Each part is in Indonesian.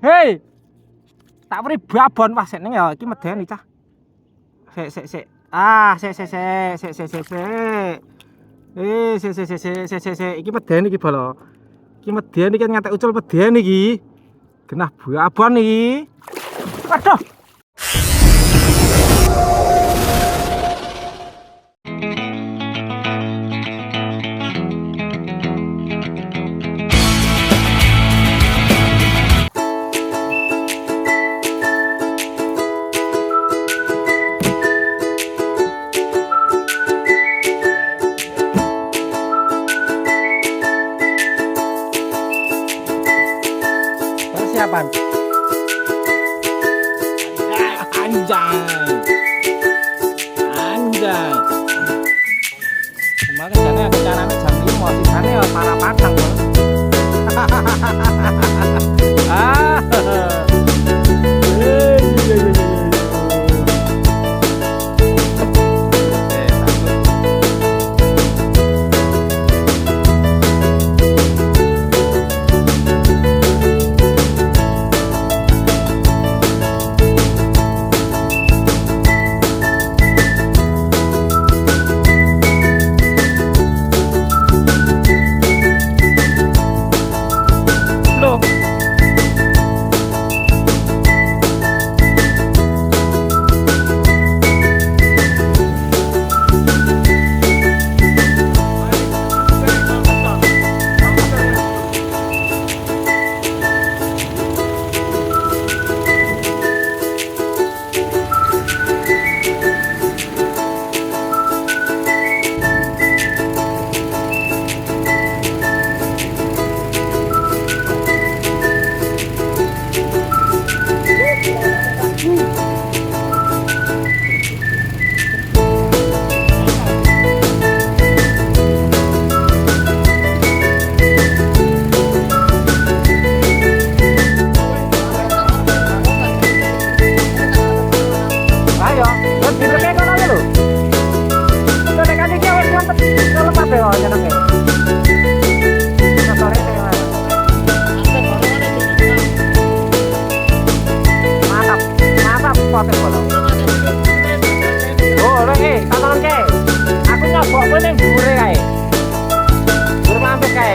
Hei. Tak beri babon wah seneng ya iki medeni cah. Sik. Ah, sik. Sik. Iki medeni iki bolo. Iki medeni iki ngantek ucul medeni iki. Genah babon iki. Waduh. Persiapan. Anjay. Kemarin jane acarane jam 5 sisane ya para padang, Bos. Ah.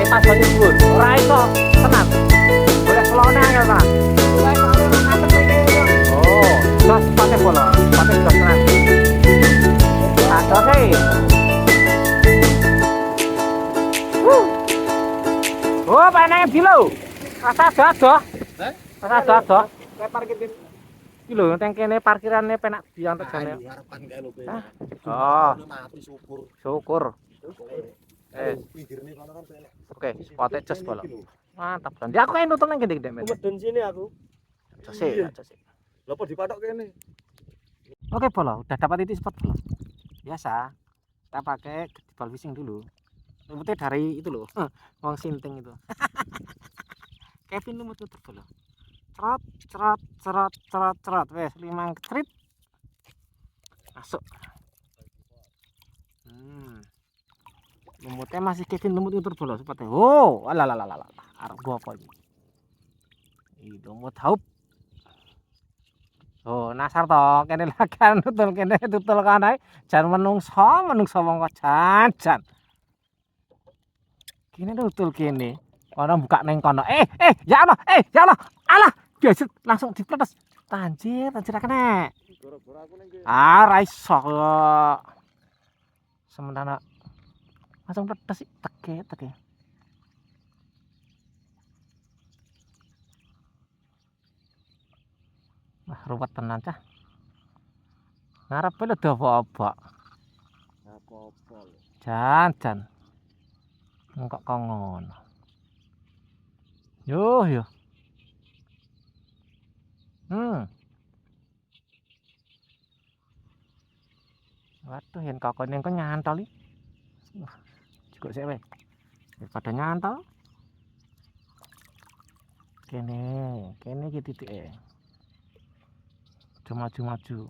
Pas banyu dhuwur, ora iso tenang. Boleh kelone ya, Pak. Oh, jos pate bola, pate jos tenang. Adoh e. Oh, penenge bilo. Asa adoh. Asa adoh. Kayak parkir iki lho, teng kene parkirannya penak diantek jane. Oh, syukur. Oke, spotnya jos bola. Mantap kan. Dia aku kayak nonton nang gede-gede men. Medun sini aku. Jose. Lha apa dipatok kene? Oke bola, udah dapat titik spot bola. Biasa. Kita pakai ball fishing dulu. Rambutnya dari itu loh. Wong sinting itu. Kevin lu muter bola. Cerot. Wes 5 trip. Masuk. Lumutnya masih Kevin lumut itu bola seperti oh alah arep apa ini lumut haup oh nasar toh kene lakan tutul kene jan menungso mongko jan kene tutul kene orang buka neng kono ya Allah alah biasa langsung dipletes tanjir kene ra iso sementara langsung pedes sih teke. Wah, ruwet tenan cah. Ngarepe lho apa-apa. Apa-apa lho. Jan. Engkok kok ngono. Yo. Waduh, yen kokone engko nyantol iki. Cukup sik wae. Daripada nyantol. Kene iki titike. Maju.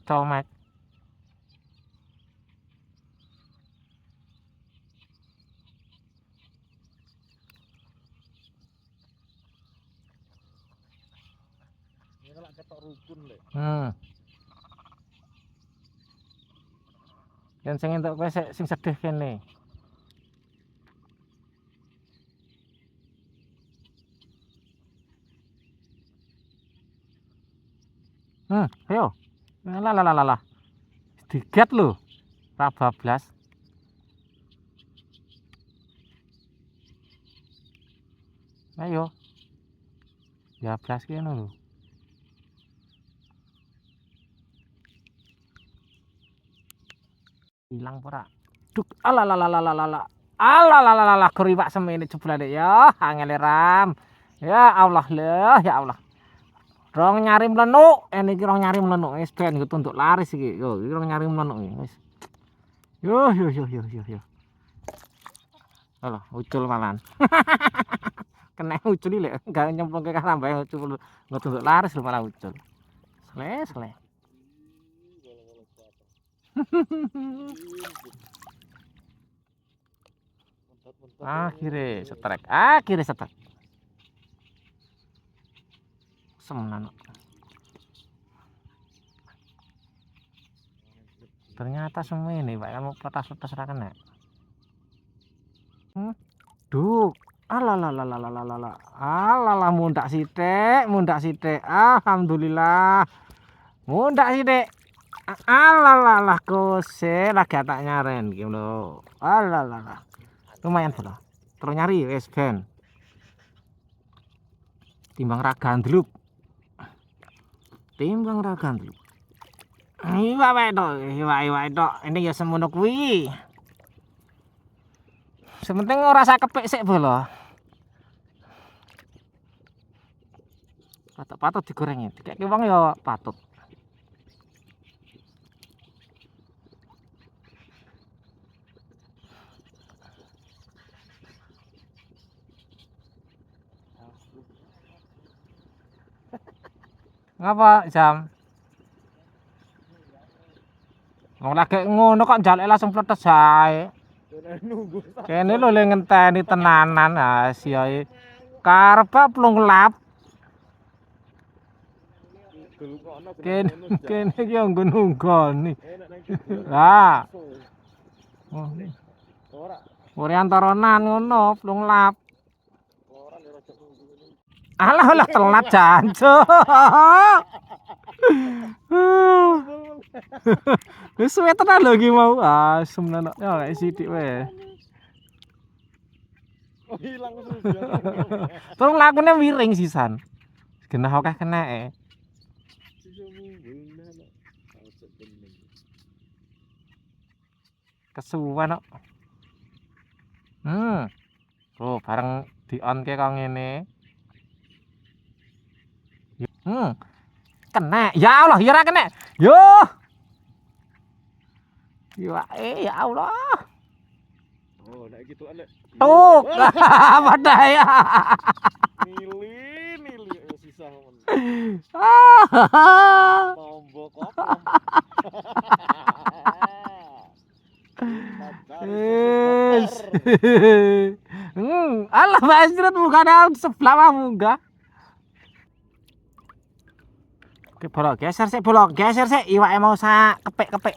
Comek. tak ketok rukun lek. Yang sing entuk kowe sing sedih kene. Ayo. Lah. Diget lho. Ra bablas. Ayo. Ya blas kene lho. Hilang ora? Duk, alalalala keriwak semene jeblane ya, angel ram. Ya Allah leh, ya Allah. Rong nyari mlenuk, iki rong nyari mlenuk wis ben untuk laris iki. Yo, iki rong nyari mlenuk iki wis. Yo. Alah, ucul malan. Kena ucul lek gak nyemplungke karambahe ucul untuk laris lho malah ucul. Sleh. Akhirnya setrek. Semenan. Ternyata semua ini Pak kamu petas-petas ra kena. Duk. Alalah mundak sithik. Alhamdulillah. Mundak sithik. Alalah kose lagi tak nyaren iki lho. Alalah. Lumayan lho. Terus nyari wis ben. Timbang ra gandruk. Iwak tok. Ini ya semono kuwi. Sementing ora sak kepik sik bolo. Patut digoreng. Dikek wong ya patut. Ngapa jam? Wong lagi ngono kok njaluk langsung pletes ae. Kene lho le ngenteni tenanan asiae. Karepe plung lap. Kene iki nggo nunggoni. Lah. Ora antaranan ngono plung lap. Alah telat jancuk. Wis suwe tenan lho iki mau. Semenan ya gak sithik wae. Oh hilang sudah. Terus lakune miring sisan. Genah akeh keneke. Kesuwen kok. Oh, bareng di-on-ke kok ngene. Kena. Ya Allah, ya ora kena. Yo. Ya Allah. Oh, nek gitu lek. Tuh. Padha ya. Nili sisa men. Tombok kok. Allah Basret bukan daun sebelah munggah. Oke, geser sik. Iwake mau sak kepik-kepik.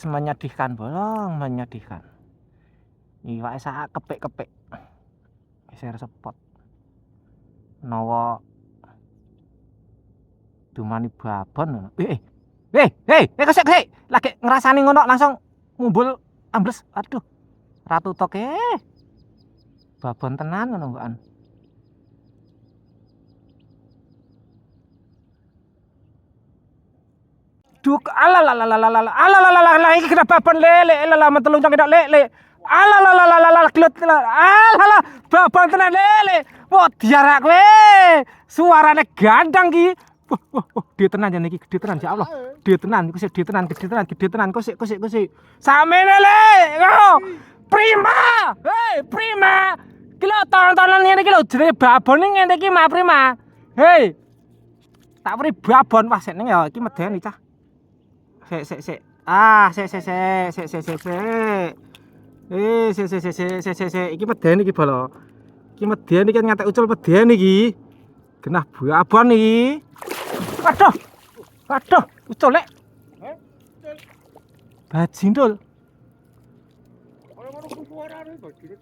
Menyedihkan bolong, menyedihkan. Iwake sak kepik-kepik. Geser sepot. Nawa dumani babon. Kesik. Lagi ngrasani ngono langsung ngumbul ambles. Aduh. Ratu tok babon tenan ngono mbokan. Duk alalalala iki kena babon lele mentelung cangkok lele. Alalalala glut. Alalah babon tenan lele. Wah diarak kowe. Suarane gandang ki. Wah, gede tenan jan iki, gede tenan ya Allah. Gede tenan, gede tenan, kusik. Samene le. Prima. Hei, prima. Ki lho tontonan ngene iki lho jenenge babon ngene iki Mak Prima. Hei. Tak pri babon wah sik ning ya iki medeni cah. Sik. Sik. Iki medeni iki bolo. Iki medeni kan ngatek ucul medeni iki. Genah babon iki. Aduh. Waduh, ucul lek. Hah? Bajindul. Orang-orang suarane bajingan.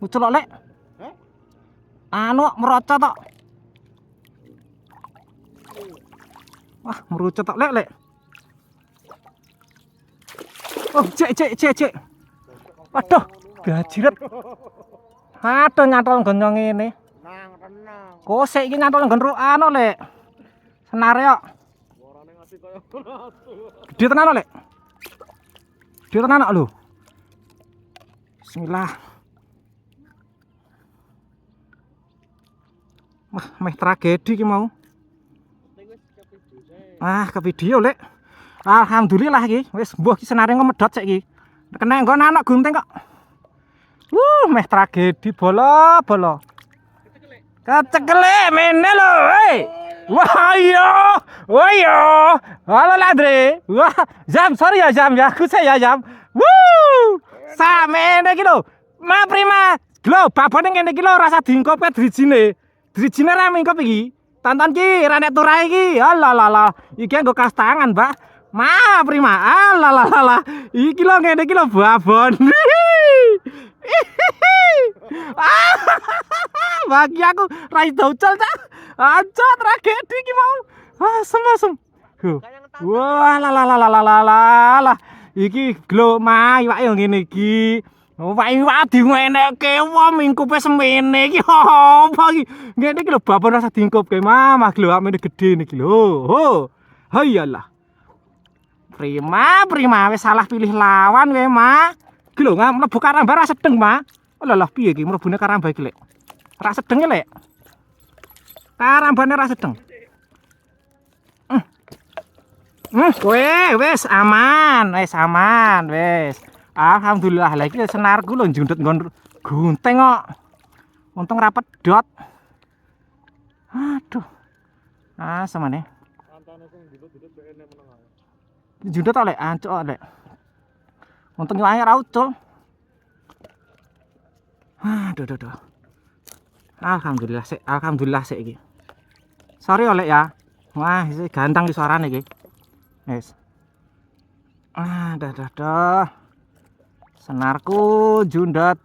Ucul kok lek. Hah? Anu merocot tok. Wah, merucut tok lek. Oh, cek. Waduh, gajiret. Aduh nyantol nggon ngene. Tenang. Kosek iki nyantol nggon anu lek. Senare kok. Suarane ngasih kaya ratu. Gede tenan lek. Gede tenan kok lho. Bismillah. Wah, meh tragedi ki mau. Ah, ke video lek. Alhamdulillah iki wis mbuh ki senare ngomedot sik iki. Kena nggon anak gunting kok. Meh tragedi bolo. Kecekelek mene lho, hei. Wah iya. Halo Ladre. Wah, sorry ya ya. Aku saya Jam. Samene iki lho. Ma prima. Lho, babone ngene iki lho rasa diingkop drijine. Drijine ra mingkop iki. Tonton ki ra nek turahe iki. Alah. Iki nggo kas tangan, Mbak. Ma prima. Alah. Iki lho ngene iki lho babon. Bagi aku ra iso ucul cak. Aja tragedi iki mau. Asem. Wah lah. Iki glo ma iwake ngene iki. Iwak diwenekke wong mingkupe semene iki apa iki? Ngene iki lho babon rasa diingkupke mah glo amene gedhe niki lho. Hayalah. Prima wis salah pilih lawan kowe mah. Iki lho mlebu karamba ra sedeng mah. Lah piye iki mlebune karamba iki lek? Ra sedeng lek. Karambane ra sedeng. Kowe wis aman. Alhamdulillah lah iki senarku lho njundut nggon gunting kok. Untung ra pedhot. Aduh. Semane. Antane sing judut-judut bene meneng ae. Njundut tok lek, ancuk lek. Untung yo ae ra ucul. Aduh. Alhamdulillah sik iki. Sorry oleh ya. Wah, iki ganteng iki suarane iki. Wis. Dah. Senarku jundat.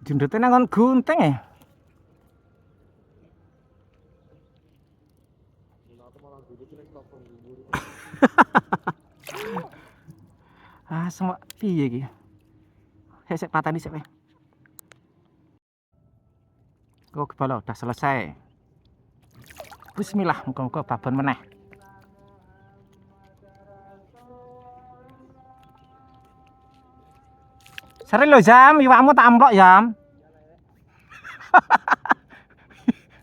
Jundute nang gunting e. Semua piye iki? Sik patani sik wae. Kok kepala udah selesai. Bismillah, muga-muga babon meneh. Sering lo Jam, iwakmu tak amplok Jam.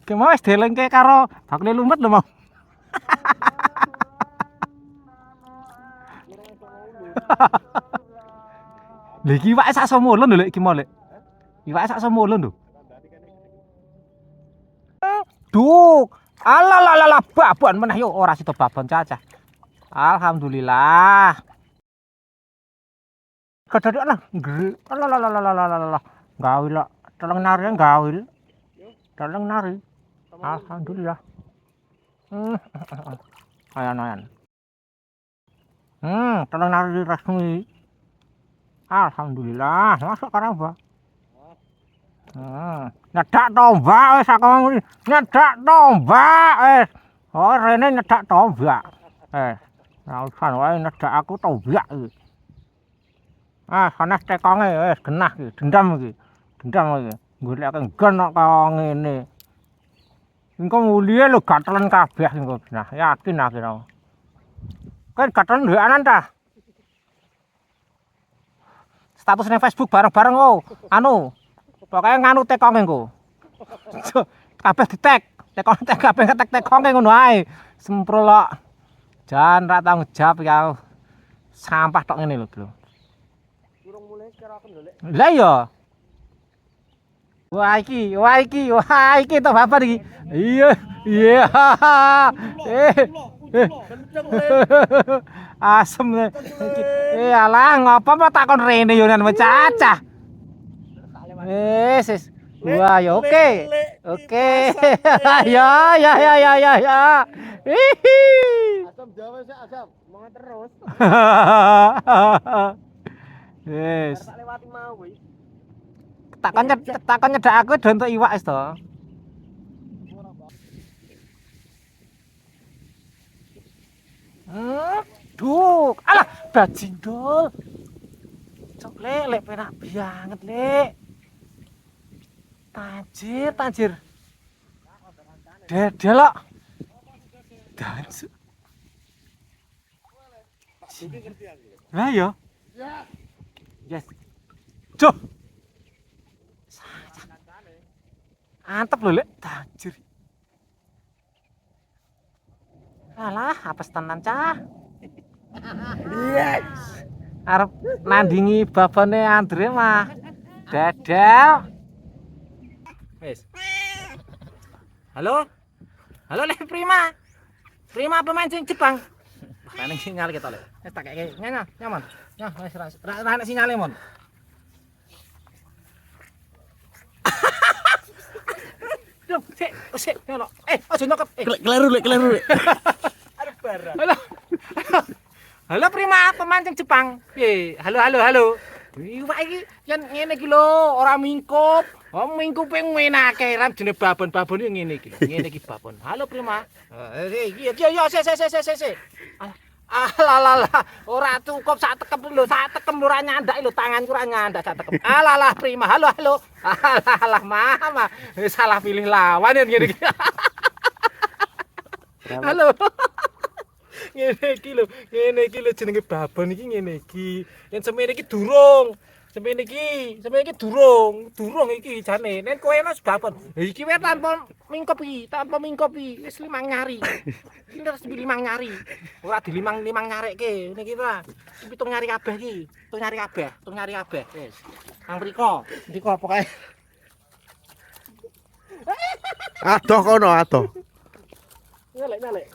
Ki mau wis delengke karo bakule lumet lho mau. Lha iki iwake sak somolon lho lek iki mau lek. Iwake sak somolon lho. Duh, alah babon meneh yo ora sida babon cacah. Alhamdulillah. Kadadek lah, alah. Gawil lah, tolong nari gawil. Tolong nari. Alhamdulillah. Ayan. Tolong nari resmi. Alhamdulillah, masuk karamba. Nyedak tombak wis aku ngene. Nyedak tombak wis. Oh, rene nyedak tombak. Ora usah wae nyedak aku tombak iki. Sanes tekonge wis genah iki, dendam iki. Golek nggon kok ngene. Engko mulie lho gatelen kabeh engko genah. Yakin aku kira. Kan gatelen dhewean ta? Status ning Facebook bareng-bareng pokoknya nganu tekonge engko. Kabeh di-tag, tekon kabeh ngetek tekonge ngono ae. Semprolok. Jan ra tanggung jawab ya. Sampah tok ngene lho, Bro. Durung mulai kira aku lho lek. Lah iya. Wah iki to bapak iki. Iya. Asem. Alah ngapa takon rene yo nang cacah. Wis. Wah, ya oke. Oke. Ya, ya, ya, ya, ya, ya. Hihi. Asam Jawa sih asam. Mau terus. Yes. Tak lewati mau wis. Takon nyedak aku do entuk iwak wis to. Duh, alah bajindol. Cok lek penak banget lek. Tanjir. Dedelok. Dansu. Lah ya. Yes. Duh. Antep lho lek tanjir. Alah, apes tenan cah. Yes. Arep nandingi babane Andre mah. Dadal. Wis. Halo? Halo Lek Prima. Prima pemain sing Jepang. Wah, ning sinyal kita lek. Wis tak keke nyaman. Ya wis ra enak sinyale mon. Sik, ngono. Aja nyokot. Keliru lek. Arep barang. Halo Prima, pemancing Jepang. Piye? Halo. Iwak iki yen ngene iki lho, ora mingkup. Oh, mingkupe ngenake ran jenenge babon-babon iki ngene iki. Ngene iki babon. Halo Prima. Iya, sik. Alah, ora cukup sak tekem lho, ora nyandak lho, tanganku ora nyandak sak tekem. Alah Prima. Halo. Alah, mama. Salah pilih lawan yen ngene iki. Halo. Ngene iki lho jenenge babon iki ngene iki. Yen semene iki durung. Semene iki durung iki jane. Nen kowe wis babon. Iki wae tanpa mingkop iki, wis 5 nyari. Iki terus 5 nyari. Ora di 5 nyarekke. Ngene iki ta. 7 nyari kabeh iki. 7 nyari kabeh. Wis. Kang Riko pokoke. Adoh kono adoh. Nyalek.